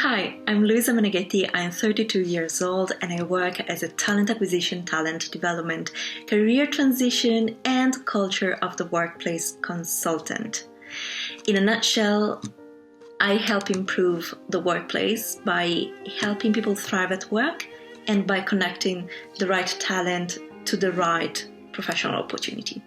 Hi, I'm Luisa Meneghetti. I'm 32 years old and I work as a talent acquisition, talent development, career transition, and culture of the workplace consultant. In a nutshell, I help improve the workplace by helping people thrive at work and by connecting the right talent to the right professional opportunity.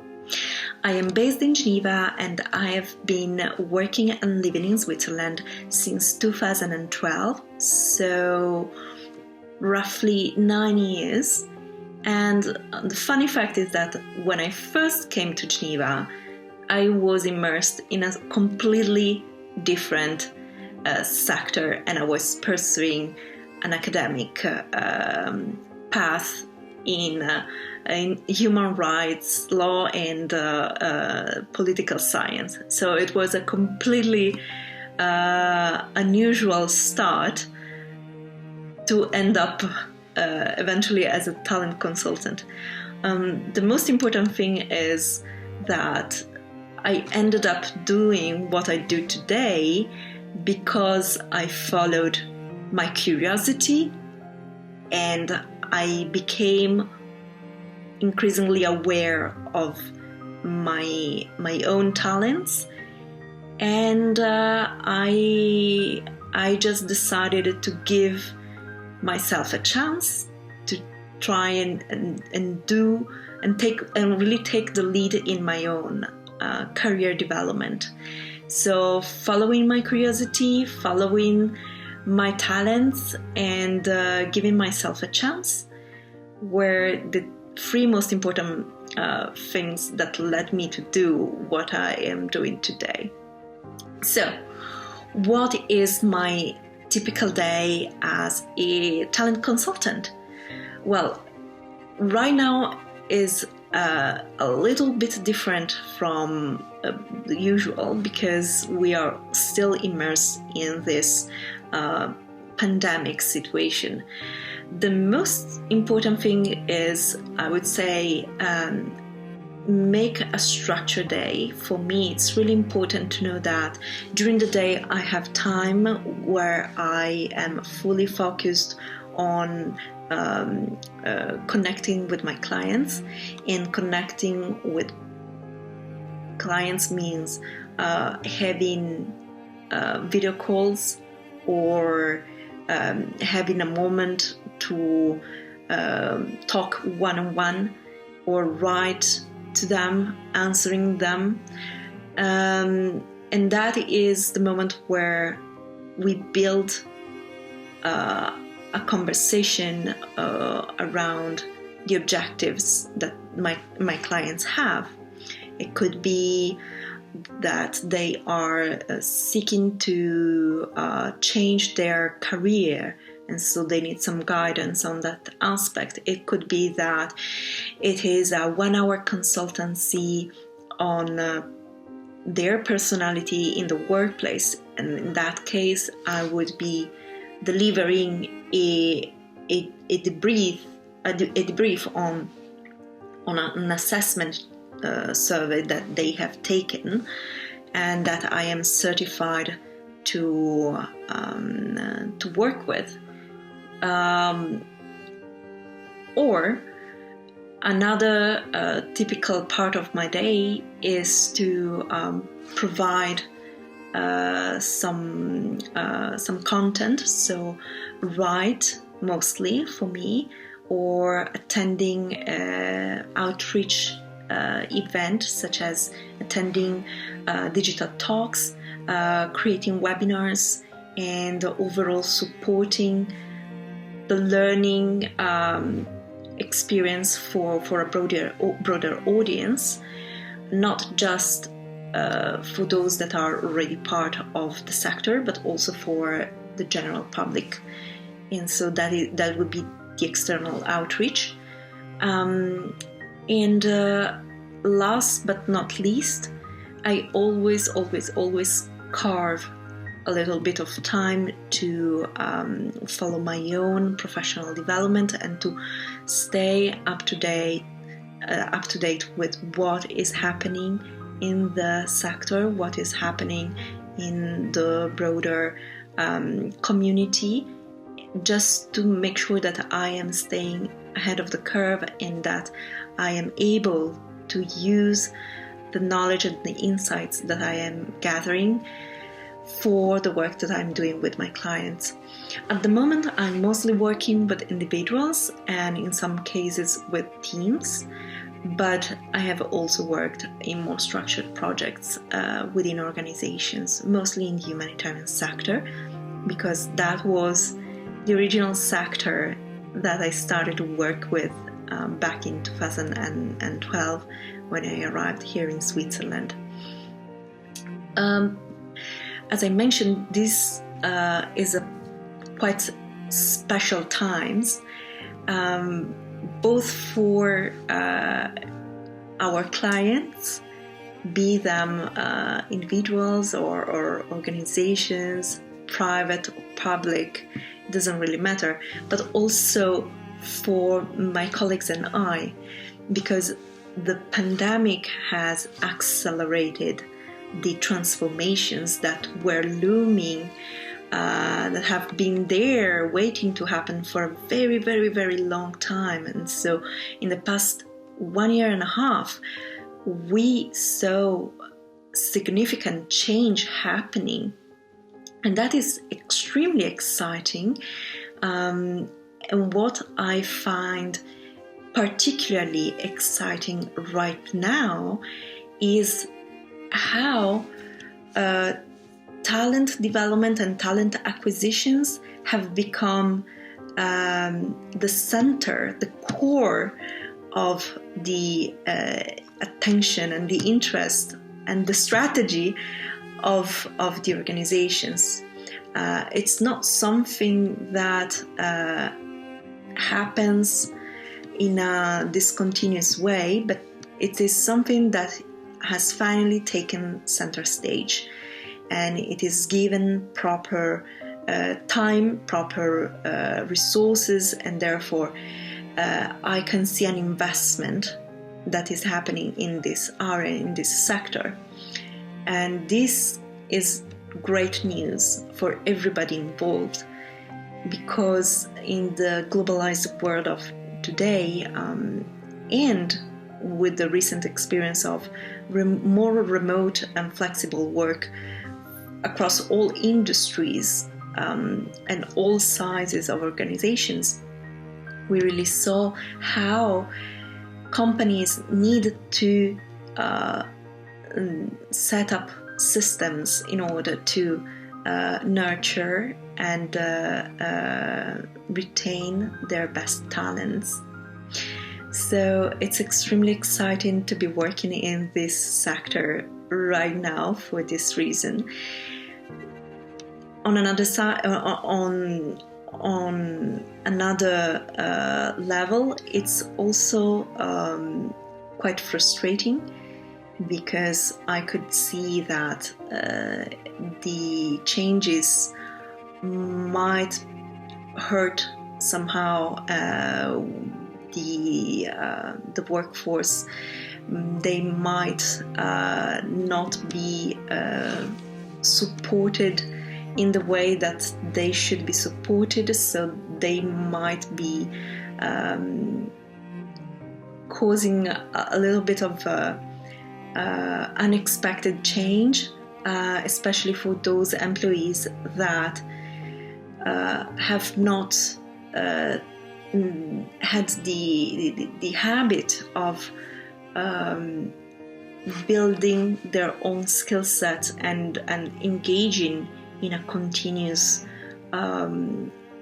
I am based in Geneva and I have been working and living in Switzerland since 2012, so roughly 9 years. And the funny fact is that when I first came to Geneva, I was immersed in a completely different sector and I was pursuing an academic path in human rights, law, and political science. So it was a completely unusual start to end up eventually as a talent consultant. The most important thing is that I ended up doing what I do today because I followed my curiosity and I became increasingly aware of my own talents, and I just decided to give myself a chance to try and do and really take the lead in my own career development. So following my curiosity, following my talents, and giving myself a chance were the three most important things that led me to do what I am doing today. So, what is my typical day as a talent consultant? Well, right now is a little bit different from the usual because we are still immersed in this pandemic situation. The most important thing is, I would say, make a structured day. For me, it's really important to know that during the day I have time where I am fully focused on connecting with my clients, and connecting with clients means having video calls or having a moment to talk one-on-one or write to them, answering them. And that is the moment where we build a conversation around the objectives that my clients have. It could be that they are seeking to change their career, and so they need some guidance on that aspect. It could be that it is a 1-hour consultancy on their personality in the workplace, and in that case I would be delivering a debrief on an assessment survey that they have taken and that I am certified to work with. Or another typical part of my day is to provide some content, so write mostly for me, or attending outreach event such as attending digital talks, creating webinars, and overall supporting the learning experience for a broader audience, not just for those that are already part of the sector, but also for the general public. And so that would be the external outreach. And last but not least, I always carve a little bit of time to follow my own professional development and to stay up to date with what is happening in the sector, what is happening in the broader community, just to make sure that I am staying ahead of the curve and that I am able to use the knowledge and the insights that I am gathering for the work that I'm doing with my clients. At the moment, I'm mostly working with individuals and in some cases with teams, but I have also worked in more structured projects within organizations, mostly in the humanitarian sector, because that was the original sector that I started to work with back in 2012 when I arrived here in Switzerland. As I mentioned, this is a quite special times, both for our clients, be them individuals or organizations, private or public, it doesn't really matter, but also for my colleagues and I, because the pandemic has accelerated the transformations that were looming, that have been there waiting to happen for a very, very, very long time. And so in the past 1.5 years, we saw significant change happening. And that is extremely exciting. And what I find particularly exciting right now is how talent development and talent acquisitions have become the center, the core of the attention and the interest and the strategy of the organizations. It's not something that happens in a discontinuous way, but it is something that has finally taken center stage, and it is given proper time, proper resources, and therefore I can see an investment that is happening in this area, in this sector. And this is great news for everybody involved, because in the globalized world of today, and with the recent experience of more remote and flexible work across all industries and all sizes of organizations, we really saw how companies need to set up systems in order to nurture and retain their best talents. So it's extremely exciting to be working in this sector right now for this reason. On another side, on another level, it's also quite frustrating, because I could see that the changes might hurt somehow the workforce. They might not be supported in the way that they should be supported, so they might be causing a little bit of unexpected change, especially for those employees that have not had the habit of building their own skill set and engaging in a continuous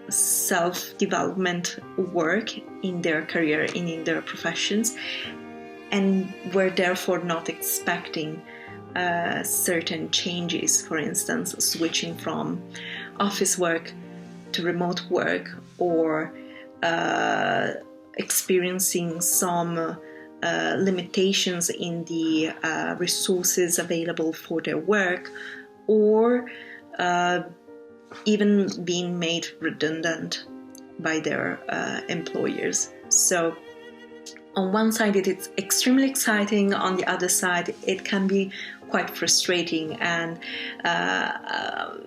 self-development work in their career and in their professions, and were therefore not expecting certain changes, for instance, switching from office work to remote work, or experiencing some limitations in the resources available for their work, or even being made redundant by their employers. So on one side it is extremely exciting, on the other side it can be quite frustrating, and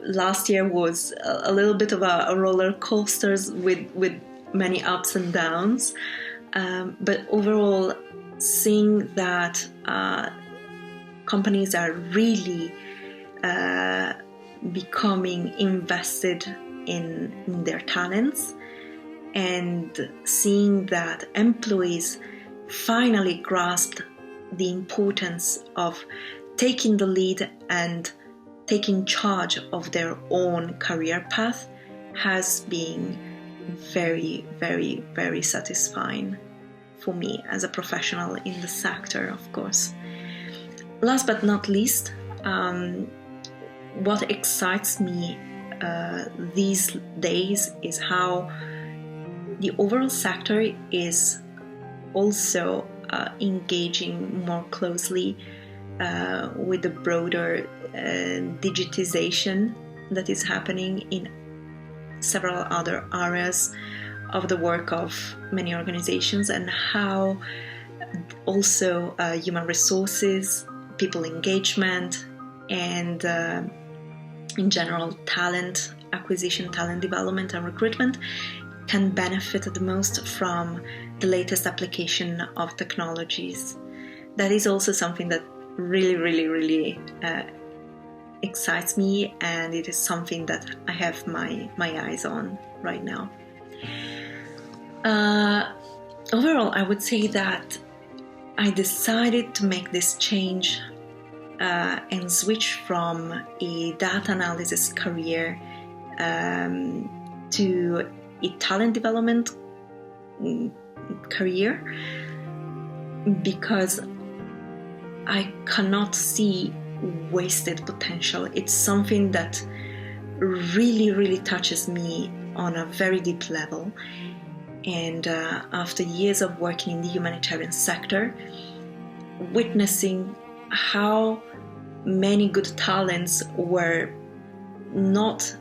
last year was a little bit of a roller coasters with many ups and downs, but overall seeing that companies are really becoming invested in their talents, and seeing that employees finally grasped the importance of taking the lead and taking charge of their own career path has been very, very, very satisfying for me as a professional in the sector, of course. Last but not least, what excites me these days is how the overall sector is also engaging more closely with the broader digitization that is happening in several other areas of the work of many organizations, and how also human resources, people engagement, and in general talent acquisition, talent development and recruitment can benefit the most from the latest application of technologies. That is also something that really excites me, and it is something that I have my eyes on right now. Overall, I would say that I decided to make this change and switch from a data analysis career to a talent development career, because I cannot see wasted potential. It's something that really touches me on a very deep level. And after years of working in the humanitarian sector, witnessing how many good talents were not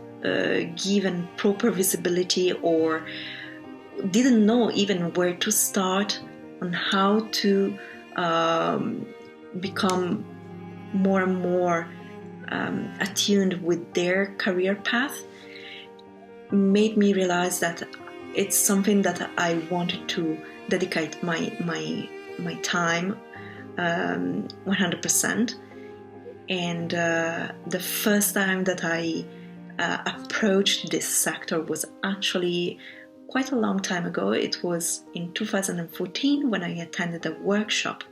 given proper visibility, or didn't know even where to start on how to become more and more attuned with their career path, made me realize that it's something that I wanted to dedicate my time 100%. And the first time that I approached this sector was actually quite a long time ago. It was in 2014 when I attended a workshop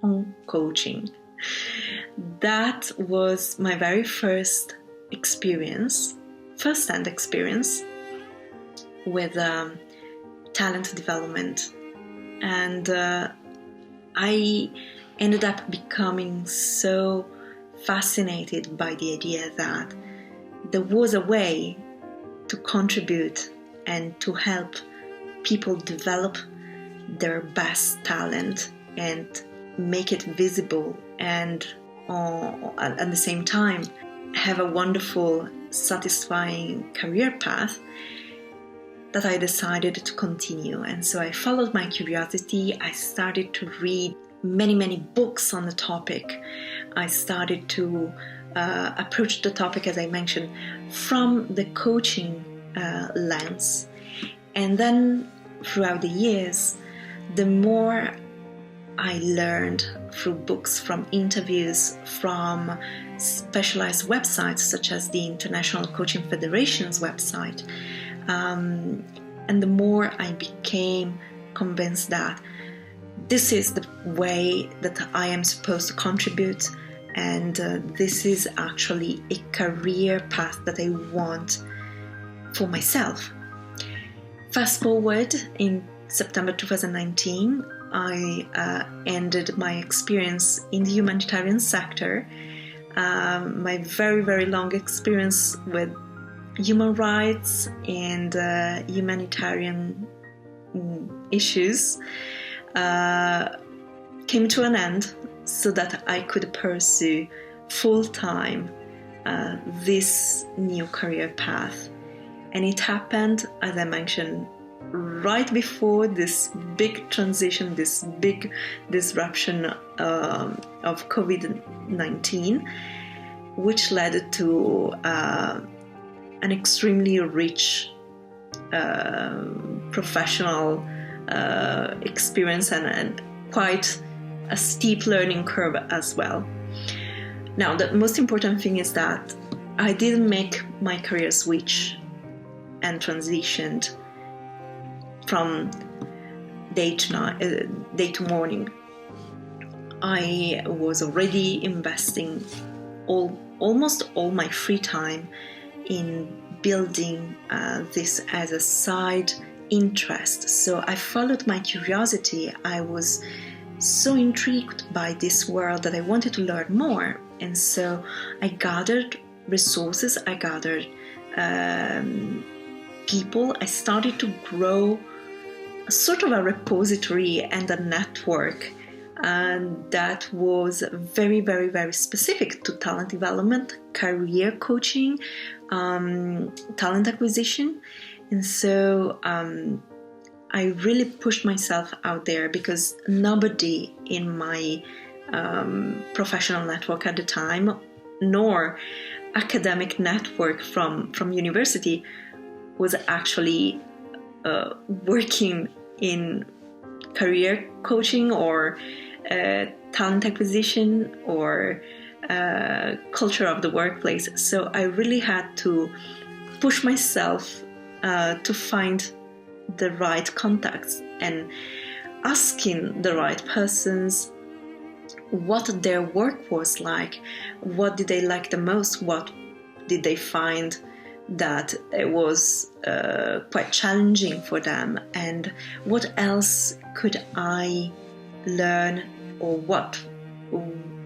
on coaching. That was my very first experience, first-hand experience with talent development. And I ended up becoming so fascinated by the idea that there was a way to contribute and to help people develop their best talent and make it visible, and at the same time have a wonderful, satisfying career path, that I decided to continue. And so I followed my curiosity. I started to read many books on the topic. I started to approach the topic, as I mentioned, from the coaching lens. And then throughout the years, the more I learned through books, from interviews, from specialized websites such as the International Coaching Federation's website, and the more I became convinced that this is the way that I am supposed to contribute, and this is actually a career path that I want for myself. Fast forward, in September 2019, I ended my experience in the humanitarian sector, my very long experience with human rights and humanitarian issues came to an end, so that I could pursue full-time this new career path. And it happened, as I mentioned, right before this big transition, this big disruption of COVID-19, which led to an extremely rich professional experience and quite a steep learning curve as well. Now, the most important thing is that I didn't make my career switch and transitioned from day to morning. I was already investing almost all my free time in building this as a side interest. So I followed my curiosity. I was so intrigued by this world that I wanted to learn more. And so I gathered resources, I gathered people. I started to grow sort of a repository and a network that was very, very, very specific to talent development, career coaching, talent acquisition. And so I really pushed myself out there because nobody in my professional network at the time, nor academic network from university, was actually working in career coaching or talent acquisition or culture of the workplace. So I really had to push myself to find the right contacts and asking the right persons what their work was like, what did they like the most, what did they find that it was quite challenging for them, and what else could I learn, or what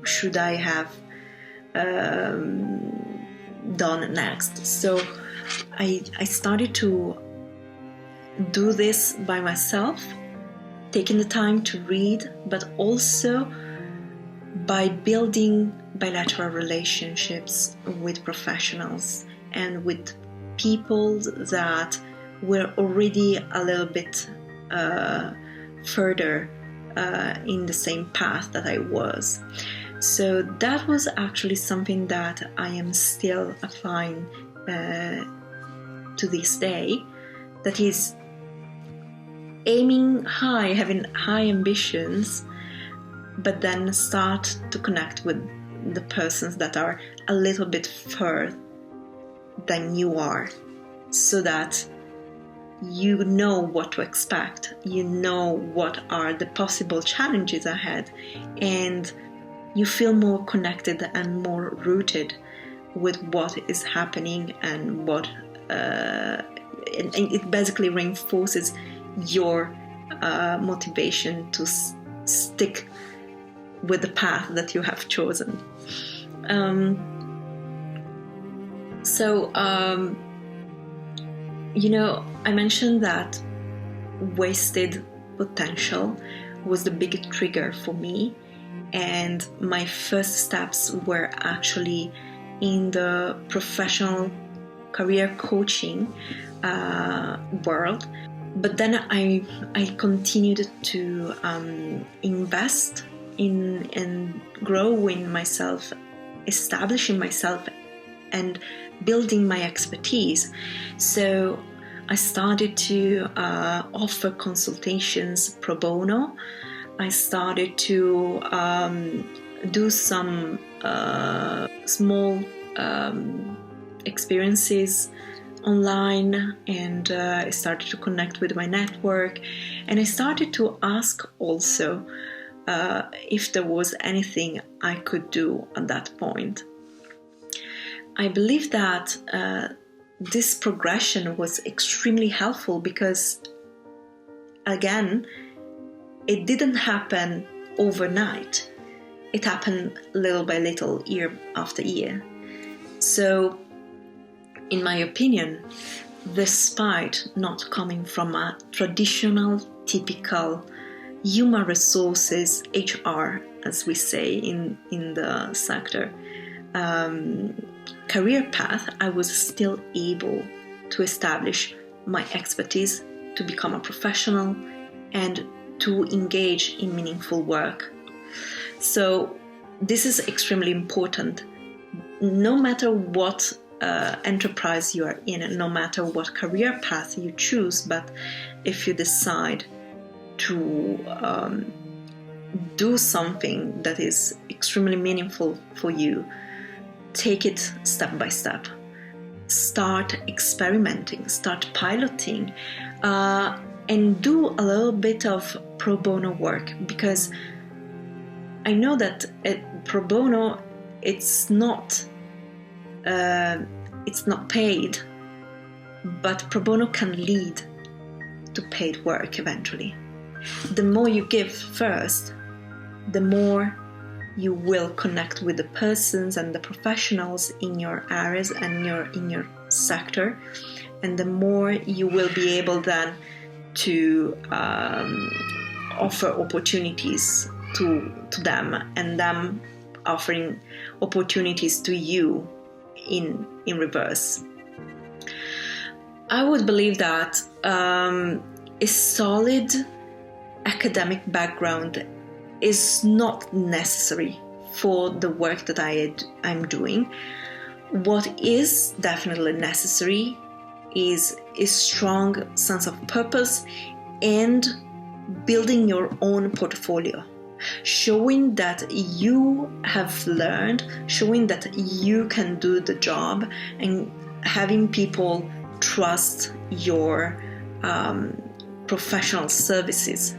should I have done next. So I started to do this by myself, taking the time to read, but also by building bilateral relationships with professionals and with people that were already a little bit further in the same path that I was. So that was actually something that I am still applying to this day. That is aiming high, having high ambitions, but then start to connect with the persons that are a little bit further than you are, so that you know what to expect, you know what are the possible challenges ahead, and you feel more connected and more rooted with what is happening, and what and it basically reinforces your motivation to stick with the path that you have chosen. I mentioned that wasted potential was the big trigger for me, and my first steps were actually in the professional career coaching world. But then I continued to invest in and grow in myself, establishing myself and building my expertise. So I started to offer consultations pro bono. I started to do some small experiences online, and I started to connect with my network, and I started to ask also if there was anything I could do at that point. I believe that this progression was extremely helpful because, again, it didn't happen overnight. It happened little by little, year after year. So, in my opinion, despite not coming from a traditional, typical human resources, HR, as we say in the sector, career path, I was still able to establish my expertise to become a professional, and to engage in meaningful work. So this is extremely important. No matter what enterprise you are in, no matter what career path you choose, but if you decide to do something that is extremely meaningful for you, take it step by step. Start experimenting, start piloting, and do a little bit of pro bono work, because I know that pro bono it's not paid, but pro bono can lead to paid work eventually. The more you give first, the more you will connect with the persons and the professionals in your areas and in your sector, and the more you will be able then to offer opportunities to them, and them offering opportunities to you in reverse. I would believe that a solid academic background is not necessary for the work that I'm doing. What is definitely necessary is a strong sense of purpose and building your own portfolio, showing that you have learned, showing that you can do the job, and having people trust your professional services.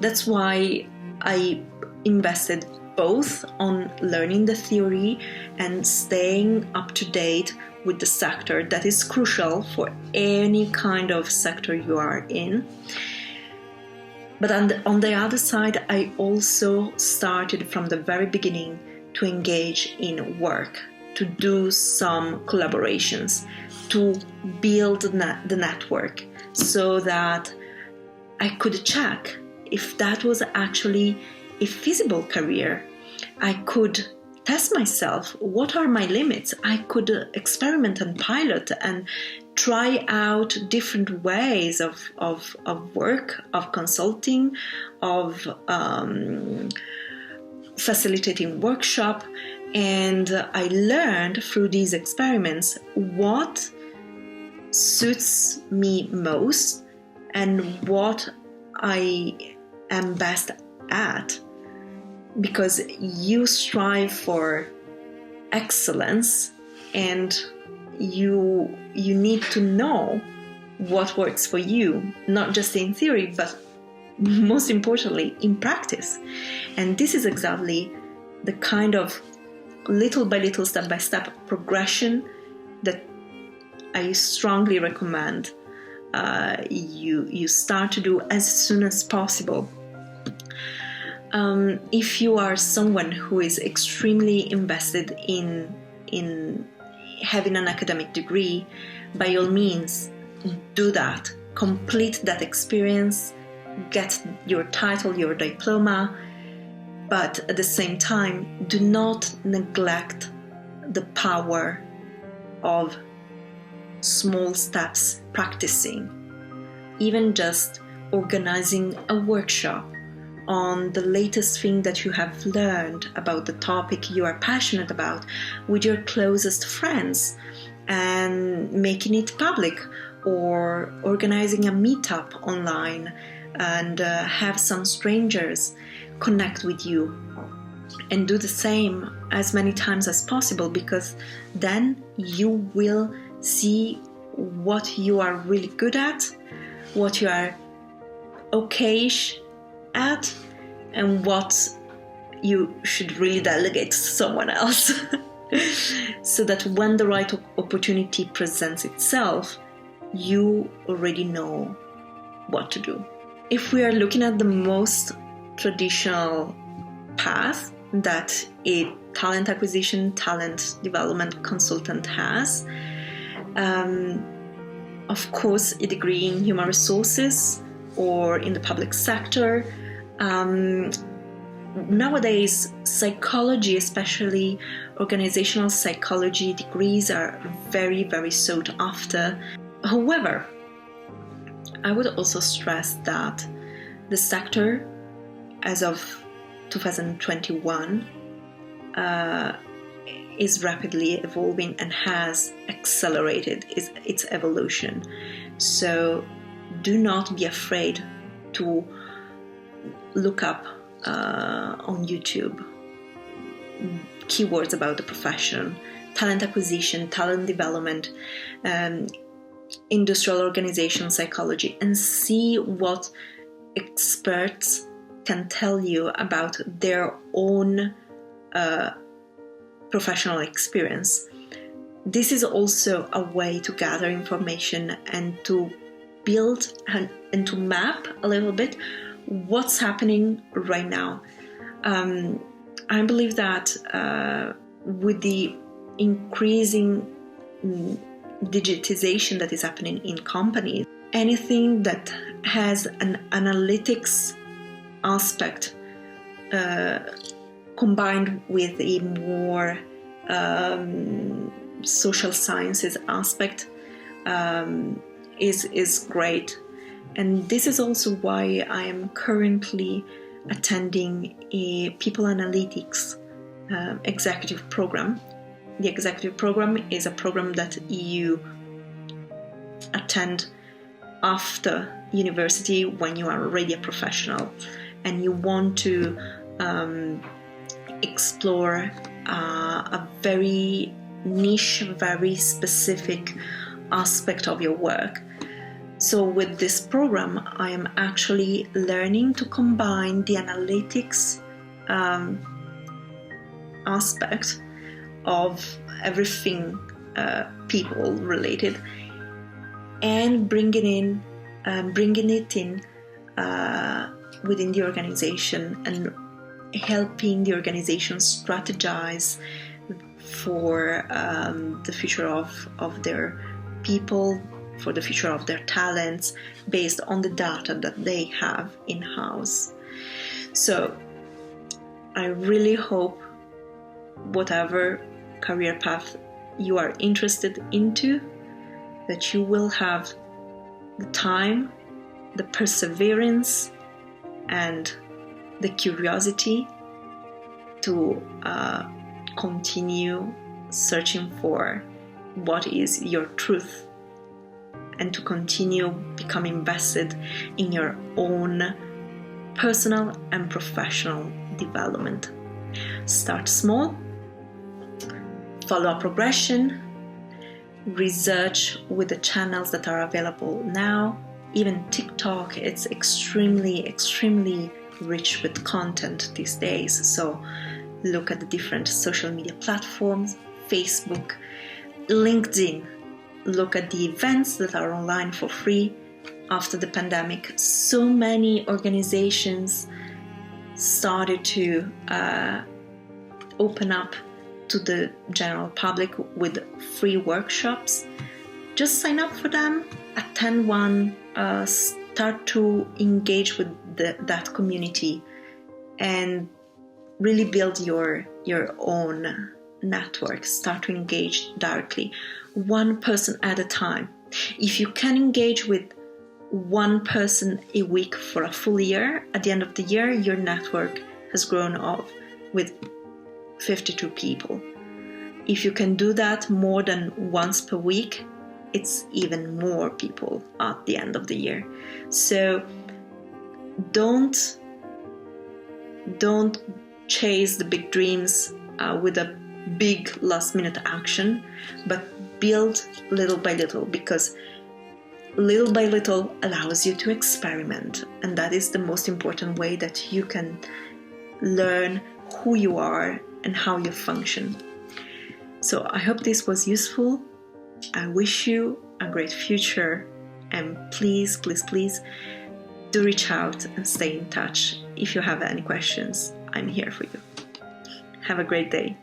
That's why I invested both on learning the theory and staying up to date with the sector. That is crucial for any kind of sector you are in. But on the other side, I also started from the very beginning to engage in work, to do some collaborations, to build the network, so that I could check if that was actually a feasible career. I could test myself. What are my limits? I could experiment and pilot and try out different ways of work, of consulting, of facilitating workshop. And I learned through these experiments what suits me most and what I am best at, because you strive for excellence and you need to know what works for you, not just in theory, but most importantly in practice. And this is exactly the kind of little by little, step by step progression that I strongly recommend you start to do as soon as possible. If you are someone who is extremely invested in having an academic degree, by all means, do that. Complete that experience, get your title, your diploma, but at the same time, do not neglect the power of small steps practicing. Even just organizing a workshop on the latest thing that you have learned about the topic you are passionate about with your closest friends and making it public, or organizing a meetup online and have some strangers connect with you, and do the same as many times as possible, because then you will see what you are really good at, what you are okayish at, and what you should really delegate to someone else. So that when the right opportunity presents itself, you already know what to do. If we are looking at the most traditional path that a talent acquisition, talent development consultant has, of course, a degree in human resources or in the public sector. Nowadays, psychology, especially organizational psychology degrees, are very, very sought after. However, I would also stress that the sector, as of 2021, is rapidly evolving and has accelerated its evolution. So do not be afraid to look up on YouTube keywords about the profession, talent acquisition, talent development, industrial organization psychology, and see what experts can tell you about their own professional experience. This is also a way to gather information and to build and to map a little bit what's happening right now. I believe that with the increasing digitization that is happening in companies, anything that has an analytics aspect combined with a more social sciences aspect is great. And this is also why I am currently attending a people analytics executive program. The executive program is a program that you attend after university when you are already a professional and you want to explore a very niche, very specific aspect of your work. So with this program, I am actually learning to combine the analytics aspect of everything people related and bringing it in within the organization and helping the organization strategize for the future of their people, for the future of their talents, based on the data that they have in-house. So I really hope whatever career path you are interested into, that you will have the time, the perseverance, and the curiosity to continue searching for what is your truth and to continue becoming invested in your own personal and professional development. Start small, follow a progression, research with the channels that are available now. Even TikTok, it's extremely rich with content these days. So look at the different social media platforms, Facebook, LinkedIn. Look at the events that are online for free after the pandemic. So many organizations started to open up to the general public with free workshops. Just sign up for them, attend one, start to engage with that community and really build your own network. Start to engage directly, one person at a time. If you can engage with one person a week for a full year, at the end of the year, your network has grown up with 52 people. If you can do that more than once per week, it's even more people at the end of the year. So don't chase the big dreams with a big last-minute action, but build little by little, because little by little allows you to experiment, and that is the most important way that you can learn who you are and how you function. So I hope this was useful. I wish you a great future, and please do reach out and stay in touch. If you have any questions, I'm here for you. Have a great day.